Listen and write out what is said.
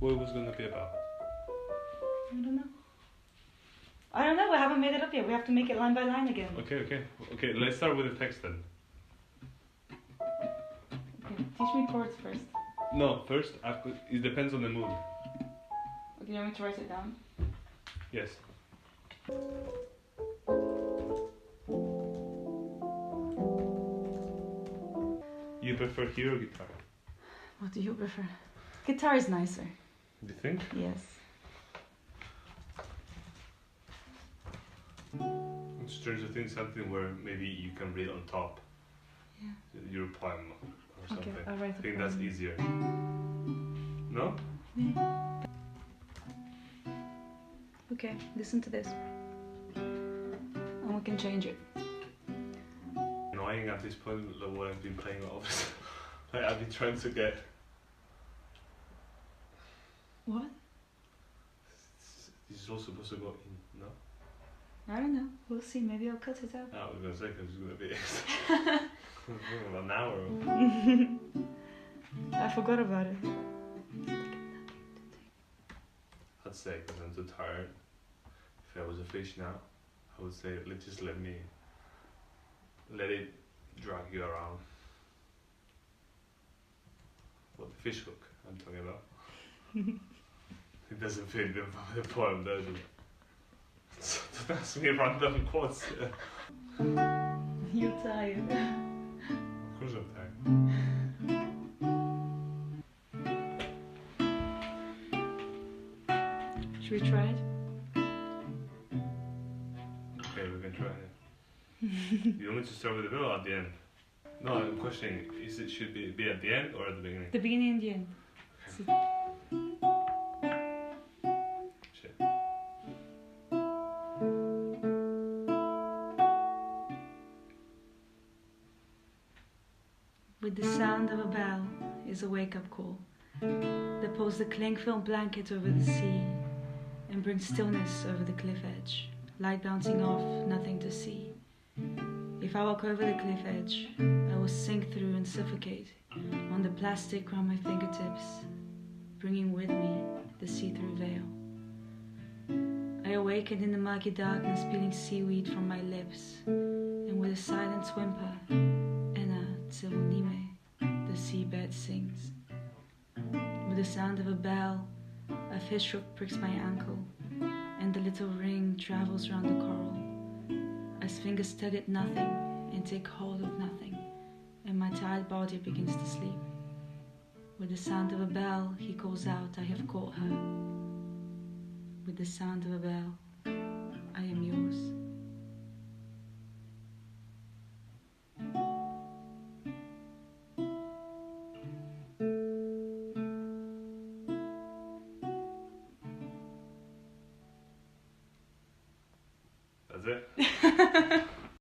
What was gonna be about? I don't know, we haven't made it up yet. We have to make it line by line again. Okay, let's start with the text then. Okay, teach me chords first. No, first, it depends on the mood. Okay, you want me to write it down? Yes. You prefer here or guitar? What do you prefer? Guitar is nicer. Do you think? Yes. Stranger Things, something where maybe you can read on top. Yeah. Your poem or something. Okay, I'll write I think that's easier. No? Yeah. Okay, listen to this. And we can change it. Annoying at this point, like what I've been playing all this. Like I've been trying to get. What? This is all supposed to go in, no? I don't know. We'll see. Maybe I'll cut it out. I was gonna say because it's gonna be an hour. I forgot about it. I'd say because I'm too tired. If I was a fish now, I would say just let it drag you around. What the fish hook I'm talking about. It doesn't fit the poem, does it? So don't ask me random quotes. You're tired. Of course I'm tired. Should we try it? Okay, we can try it. You want me to start with the middle or at the end? No, I'm questioning, should it be at the end or at the beginning? The beginning and the end. Shit. With the sound of a bell is a wake-up call that pulls the cling film blanket over the sea and brings stillness over the cliff edge, light bouncing off, nothing to see. If I walk over the cliff edge, I will sink through and suffocate on the plastic around my fingertips, bringing with me the see-through veil. I awakened in the murky darkness, peeling seaweed from my lips, and with a silent whimper, Ena Tseunime, the seabed sings. With the sound of a bell, a fish hook pricks my ankle, and the little ring travels round the coral, as fingers tug at nothing and take hold of nothing, and my tired body begins to sleep. With the sound of a bell, he calls out, I have caught her. With the sound of a bell, I am yours. That's it?